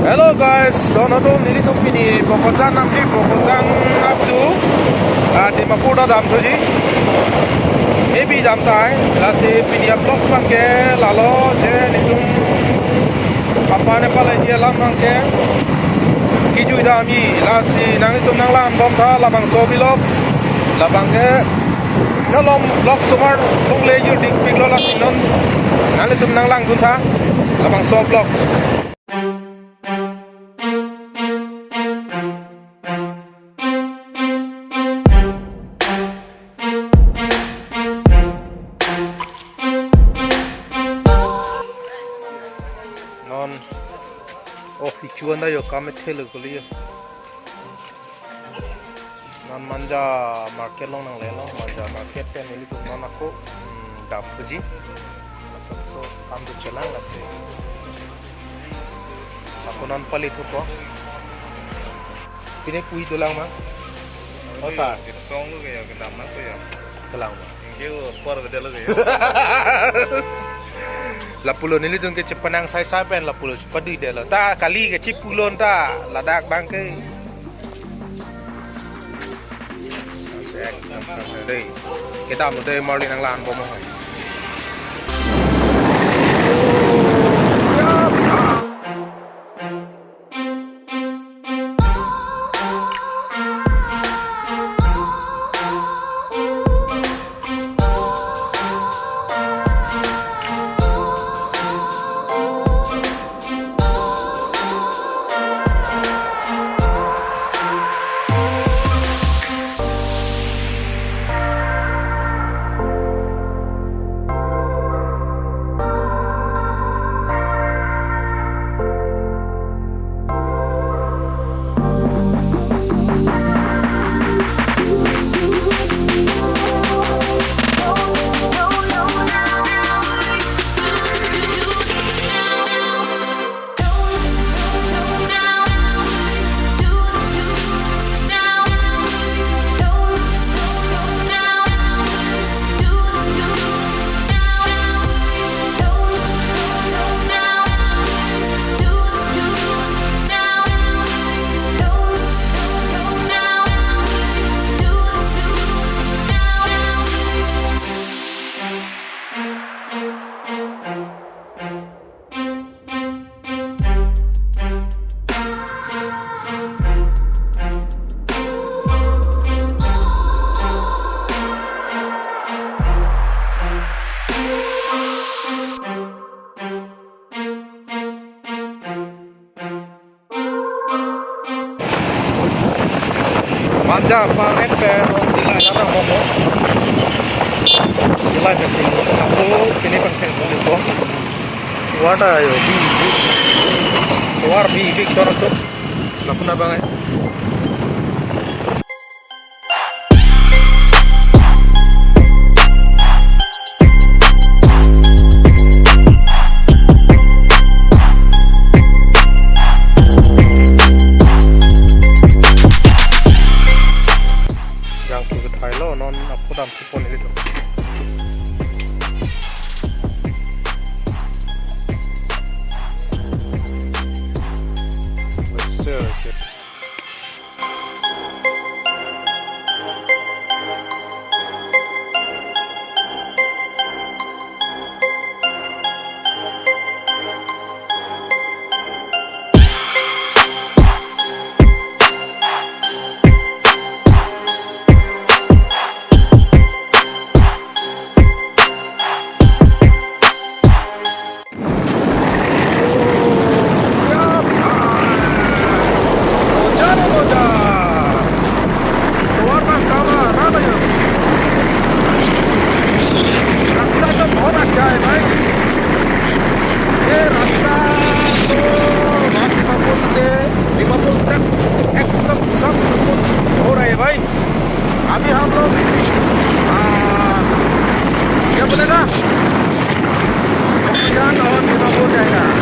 Hello guys, dono to nili to pini pokojan nampi pokojan abdu di mapuda dam thoji ebi dam tai lasi pini blocks mangke lalo je nitum apa ne pala dia lam mangke kiju dami lasi nang itum nang lam bom tha labang so blocks labang ke nalom block sumar long le ju dik pik lo lasi non nang itum nang lang dun tha labang so blocks non oh hichuan da yo kame thele goli non manja market long nang le lo manja market te nili tu non ako dam puji so am tu chalang ase ako non pali tu ko kini kui dolang ma oh sa tong lu ke ya ke dam na ko ya kelang ke spor ke de lu ke Lapulo nili tung ke cepanang sai pen lapulo padu de la ta kali ke cipulon ta ladak bangke đây cái đầm ở đây Marlin đang làm bom rồi manja paret pe on dila nana momo dila kecil aku kini penceng itu wada yo bi war bi Victor tuh lapuna bangai non aku dalam kupon itu अभी हम लोग क्या बोलेगा और जाएगा